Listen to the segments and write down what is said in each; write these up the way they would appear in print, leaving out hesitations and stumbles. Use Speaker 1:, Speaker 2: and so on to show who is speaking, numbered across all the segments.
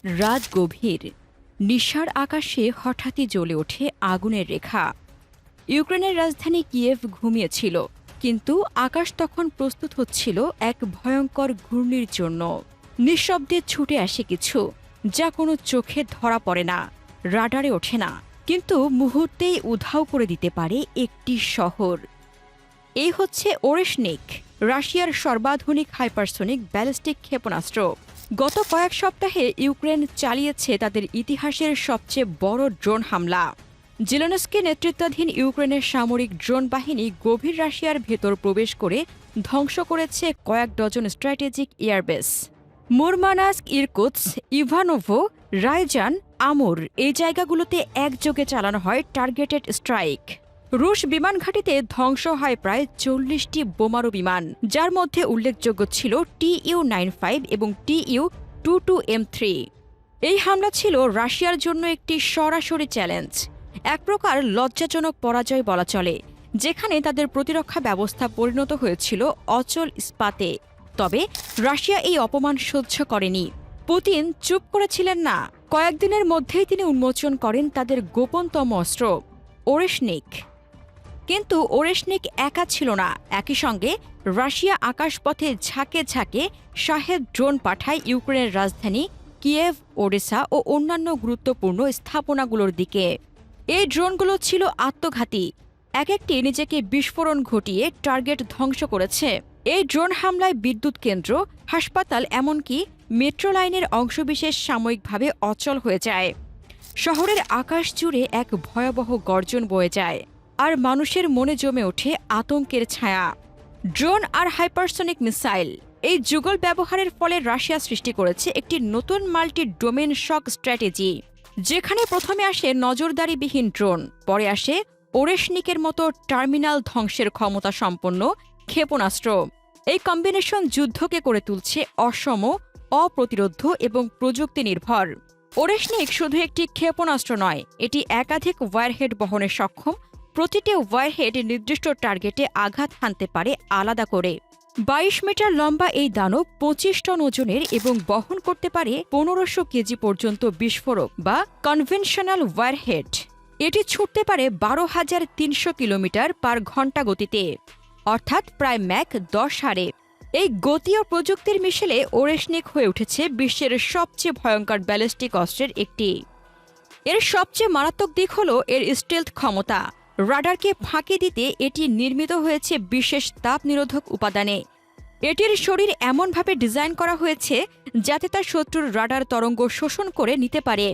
Speaker 1: রাত গভীর, নিশার আকাশে হঠাৎই জ্বলে ওঠে আগুনের রেখা। ইউক্রেনের রাজধানী কিয়েভ ঘুমিয়েছিল, কিন্তু আকাশ তখন প্রস্তুত হচ্ছিল এক ভয়ঙ্কর ঘূর্ণির জন্য। নিঃশব্দে ছুটে আসে কিছু, যা কোনো চোখে ধরা পড়ে না, রাডারে ওঠে না, কিন্তু মুহূর্তেই উধাও করে দিতে পারে একটি শহর। এই হচ্ছে ওরেশনিক, রাশিয়ার সর্বাধুনিক হাইপারসোনিক ব্যালিস্টিক ক্ষেপণাস্ত্র। গত কয়েক সপ্তাহে ইউক্রেন চালিয়েছে তাদের ইতিহাসের সবচেয়ে বড় ড্রোন হামলা। জেলেনস্কি নেতৃত্বাধীন ইউক্রেনের সামরিক ড্রোন বাহিনী গভীর রাশিয়ার ভেতর প্রবেশ করে ধ্বংস করেছে কয়েক dozen strategic airbase. Murmansk, Irkutsk, Ivanovo, Ryazan, Amur এই জায়গাগুলোতে একযোগে চালানো হয় টার্গেটেড স্ট্রাইক। রুশ বিমান ঘাঁটিতে ধ্বংস হয় প্রায় ৪০টি বোমারু বিমান, যার মধ্যে উল্লেখযোগ্য ছিল TU-95 এবং TU-22M3। এই হামলা ছিল রাশিয়ার জন্য একটি সরাসরি চ্যালেঞ্জ, এক প্রকার লজ্জাজনক পরাজয় বলা চলে, যেখানে তাদের প্রতিরক্ষা ব্যবস্থা পরিণত হয়েছিল অচল ইস্পাতে। তবে রাশিয়া এই অপমান সহ্য করেনি। পুতিন চুপ করেছিলেন না। কয়েকদিনের মধ্যেই তিনি উন্মোচন করেন তাদের গোপনতম অস্ত্র, ওরেশনিক। কিন্তু ওরেশনিক একা ছিল না। একই সঙ্গে রাশিয়া আকাশপথে ঝাঁকে ঝাঁকে শাহেদ ড্রোন পাঠায় ইউক্রেনের রাজধানী কিয়েভ, ওডেসা ও অন্যান্য গুরুত্বপূর্ণ স্থাপনাগুলোর দিকে। এই ড্রোনগুলো ছিল আত্মঘাতী, এক একটি নিজেকে বিস্ফোরণ ঘটিয়ে টার্গেট ধ্বংস করেছে। এই ড্রোন হামলায় বিদ্যুৎ কেন্দ্র, হাসপাতাল, এমনকি মেট্রো লাইনের অংশবিশেষ সাময়িকভাবে অচল হয়ে যায়। শহরের আকাশ জুড়ে এক ভয়াবহ গর্জন বয়ে যায়, আর মানুষের মনে জমে ওঠে আতঙ্কের ছায়া। ড্রোন আর হাইপারসোনিক মিসাইল, এই যুগল ব্যবহারের ফলে রাশিয়া সৃষ্টি করেছে একটি নতুন মাল্টি ডোমেন শক স্ট্র্যাটেজি, যেখানে প্রথমে আসে নজরদারিবিহীন ড্রোন, পরে আসে ওরেশনিকের মতো টার্মিনাল ধ্বংসের ক্ষমতা সম্পন্ন ক্ষেপণাস্ত্র। এই কম্বিনেশন যুদ্ধকে করে তুলছে অসম, অপ্রতিরোধ্য এবং প্রযুক্তি নির্ভর। ওরেশনিক শুধু একটি ক্ষেপণাস্ত্র নয়, এটি একাধিক ওয়ারহেড বহনে সক্ষম। প্রতিটি ওয়ারহেড নির্দিষ্ট টার্গেটে আঘাত হানতে পারে আলাদা করে। ২২ মিটার লম্বা এই দানব ২৫ টন ওজনের এবং বহন করতে পারে ১৫০০ কেজি পর্যন্ত বিস্ফোরক বা কনভেনশনাল ওয়ারহেড। এটি ছুটতে পারে ১২,৩০০ কিলোমিটার পার ঘণ্টা গতিতে, অর্থাৎ প্রায় ম্যাক ১০ হারে। এই গতি ও প্রযুক্তির মিশেলে ওরেশনিক হয়ে উঠেছে বিশ্বের সবচেয়ে ভয়ঙ্কর ব্যালিস্টিক অস্ত্রের একটি। এর সবচেয়ে মারাত্মক দিক হল এর স্টেলথ ক্ষমতা। রাডারকে ফাঁকি দিতে এটি নির্মিত হয়েছে বিশেষ তাপ নিরোধক উপাদানে। এটির শরীর এমনভাবে ডিজাইন করা হয়েছে যাতে তা শত্রুর রাডার তরঙ্গ শোষণ করে নিতে পারে।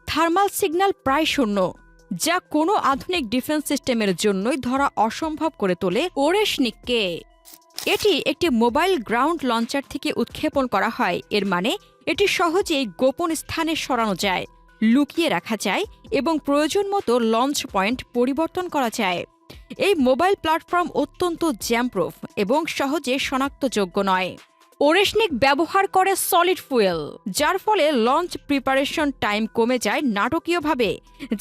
Speaker 1: থার্মাল সিগন্যাল প্রায় শূন্য, যা কোনো আধুনিক ডিফেন্স সিস্টেমের জন্যই ধরা অসম্ভব করে তোলে ওরেশনিককে। এটি একটি মোবাইল গ্রাউন্ড লঞ্চার থেকে উৎক্ষেপণ করা হয়, এর মানে এটি সহজেই গোপন স্থানে সরানো যায়, লুকিয়ে রাখা যায় এবং প্রয়োজন মতো লঞ্চ পয়েন্ট পরিবর্তন করা যায়। এই মোবাইল প্ল্যাটফর্ম অত্যন্ত জ্যামপ্রুফ এবং সহজে শনাক্তযোগ্য নয়। ওরেশনিক ব্যবহার করে সলিড ফুয়েল, যার ফলে লঞ্চ প্রিপারেশন টাইম কমে যায় নাটকীয়ভাবে।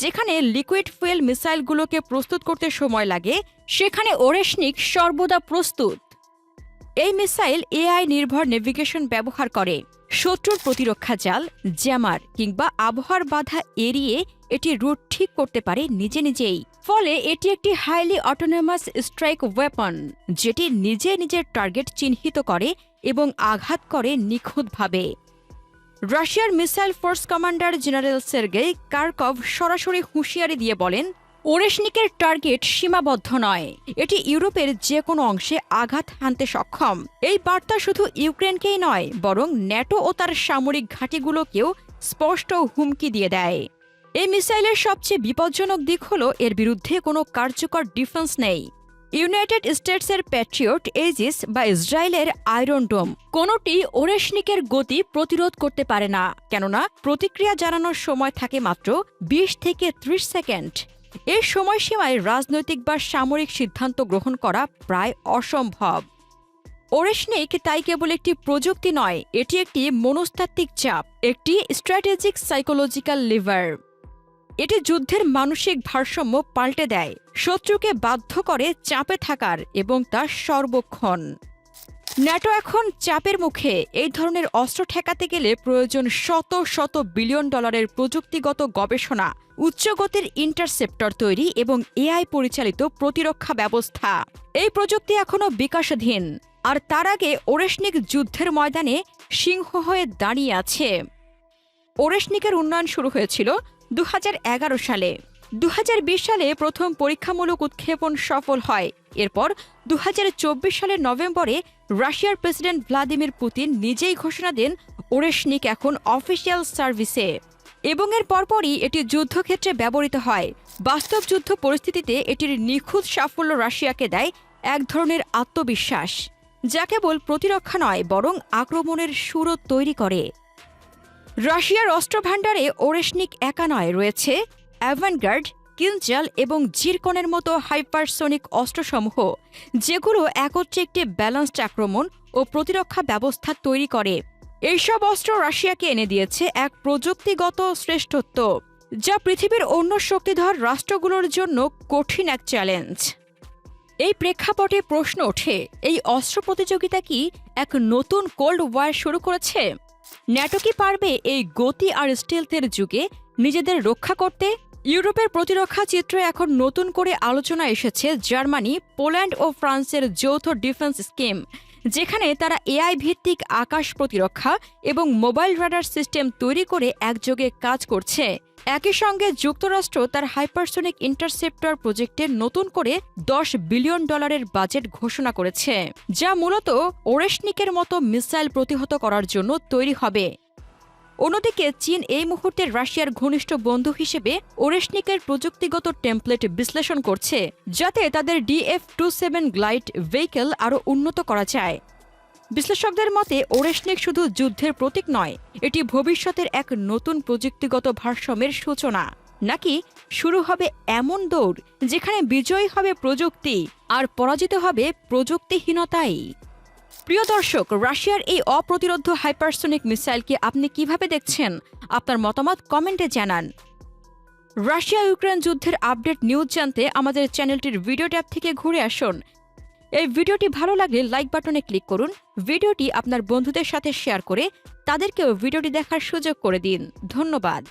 Speaker 1: যেখানে লিকুইড ফুয়েল মিসাইলগুলোকে প্রস্তুত করতে সময় লাগে, সেখানে ওরেশনিক সর্বদা প্রস্তুত। এই মিসাইল AI নির্ভর নেভিগেশন ব্যবহার করে। শত্রুর প্রতিরক্ষা জাল, জ্যামার কিংবা আবহাওয়ার বাধা এড়িয়ে এটি রুট ঠিক করতে পারে নিজে নিজেই। ফলে এটি একটি হাইলি অটোনমাস স্ট্রাইক ওয়েপন, যেটি নিজে নিজের টার্গেট চিহ্নিত করে এবং আঘাত করে নিখুঁতভাবে। রাশিয়ার missile force commander general Sergei Karkov সরাসরি হুঁশিয়ারি দিয়ে বলেন, ওরেশনিকের টার্গেট সীমাবদ্ধ নয়, এটি ইউরোপের যে কোনো অংশে আঘাত হানতে সক্ষম। এই বার্তা শুধু ইউক্রেনকেই নয়, বরং ন্যাটো ও তার সামরিক ঘাঁটিগুলোকেও স্পষ্ট হুমকি দিয়ে দেয়। এই মিসাইলের সবচেয়ে বিপজ্জনক দিক হল এর বিরুদ্ধে কোনো কার্যকর ডিফেন্স নেই। ইউনাইটেড স্টেটসের প্যাট্রিয়ট, এজিস বা ইসরায়েলের আয়রন ডোম কোনোটি ওরেশনিকের গতি প্রতিরোধ করতে পারে না, কেননা প্রতিক্রিয়া জানানোর সময় থাকে মাত্র ২০ থেকে ৩০ সেকেন্ড। এই সময়সীমায় রাজনৈতিক বা সামরিক সিদ্ধান্ত গ্রহণ করা প্রায় অসম্ভব। ওরেশনিক তাই কেবল একটি প্রযুক্তি নয়, এটি একটি মনস্তাত্ত্বিক চাপ, একটি স্ট্র্যাটেজিক সাইকোলজিক্যাল লিভার। এটি যুদ্ধের মানসিক ভারসাম্য পাল্টে দেয়, শত্রুকে বাধ্য করে চাপে থাকার এবং তার সর্বক্ষণ। ন্যাটো এখন চাপের মুখে। এই ধরনের অস্ত্র ঠেকাতে গেলে প্রয়োজন শত শত বিলিয়ন ডলারের প্রযুক্তিগত গবেষণা, উচ্চগতির ইন্টারসেপ্টর তৈরি এবং এআই পরিচালিত প্রতিরক্ষা ব্যবস্থা। এই প্রযুক্তি এখনও বিকাশাধীন, আর তার আগে ওরেশনিক যুদ্ধের ময়দানে সিংহ হয়ে দাঁড়িয়ে আছে। ওরেশনিকের উন্নয়ন শুরু হয়েছিল 2011 সালে। 2020 সালে প্রথম পরীক্ষামূলক উৎক্ষেপণ সফল হয়। এরপর 2024 সালের নভেম্বরে রাশিয়ার প্রেসিডেন্ট ভ্লাদিমির পুতিন নিজেই ঘোষণা দেন ওরেশনিক এখন অফিসিয়াল সার্ভিসে, এবং এর পরপরই এটি যুদ্ধক্ষেত্রে ব্যবহৃত হয়। বাস্তব যুদ্ধ পরিস্থিতিতে এটির নিখুঁত সাফল্য রাশিয়াকে দেয় এক ধরনের আত্মবিশ্বাস, যা কেবল প্রতিরক্ষা নয় বরং আক্রমণের সুরও তৈরি করে। রাশিয়ার অস্ত্রভাণ্ডারে ওরেশনিক একা নয়, রয়েছে অ্যাভানগার্ড, কিলজাল এবং জিরকনের মতো হাইপারসোনিক অস্ত্রসমূহ, যেগুলো একত্রে একটি ব্যালান্সড আক্রমণ ও প্রতিরক্ষা ব্যবস্থা তৈরি করে। এইসব অস্ত্র রাশিয়াকে এনে দিয়েছে এক প্রযুক্তিগত শ্রেষ্ঠত্ব, যা পৃথিবীর অন্য শক্তিধর রাষ্ট্রগুলোর জন্য কঠিন এক চ্যালেঞ্জ। এই প্রেক্ষাপটে প্রশ্ন ওঠে, এই অস্ত্র প্রতিযোগিতা কি এক নতুন কোল্ড ওয়ার শুরু করেছে? ন্যাটো কি পারবে এই গতি আর স্টিলথের যুগে নিজেদের রক্ষা করতে? ইউরোপের প্রতিরক্ষা চিত্রে এখন নতুন করে আলোচনা এসেছে জার্মানি, পোল্যান্ড ও ফ্রান্সের যৌথ ডিফেন্স স্কিম, যেখানে তারা এআই ভিত্তিক আকাশ প্রতিরক্ষা এবং মোবাইল রাডার সিস্টেম তৈরি করে একযোগে কাজ করছে। একই সঙ্গে যুক্তরাষ্ট্র তার হাইপারসোনিক ইন্টারসেপ্টর প্রজেক্টে নতুন করে $10 বিলিয়ন বাজেট ঘোষণা করেছে, যা মূলত ওরেশনিকের মতো মিসাইল প্রতিহত করার জন্য তৈরি হবে। অন্যদিকে চীন এই মুহূর্তে রাশিয়ার ঘনিষ্ঠ বন্ধু হিসেবে ওরেশনিকের প্রযুক্তিগত টেমপ্লেট বিশ্লেষণ করছে, যাতে তাদের DF-27 গ্লাইড ভেহিকেল আরও উন্নত করা যায়। বিশ্লেষকদের মতে ওরেশনিক শুধু যুদ্ধের প্রতীক নয়, এটি ভবিষ্যতের এক নতুন প্রযুক্তিগত ভারসাম্যের সূচনা। নাকি শুরু হবে এমন দৌড় যেখানে বিজয়ী হবে প্রযুক্তি আর পরাজিত হবে প্রযুক্তিহীনতাই? প্রিয় দর্শক, রাশিয়ার এই অপ্রতিরোধ্য হাইপারসোনিক মিসাইলকে আপনি কিভাবে দেখছেন? আপনার মতামত কমেন্টে জানান। রাশিয়া ইউক্রেন যুদ্ধের আপডেট নিউজ জানতে আমাদের চ্যানেলটির ভিডিও ট্যাব থেকে ঘুরে আসুন। এই ভিডিওটি ভালো লাগলে লাইক বাটনে ক্লিক করুন। ভিডিওটি আপনার বন্ধুদের সাথে শেয়ার করে তাদেরকেও ভিডিওটি দেখার সুযোগ করে দিন। ধন্যবাদ।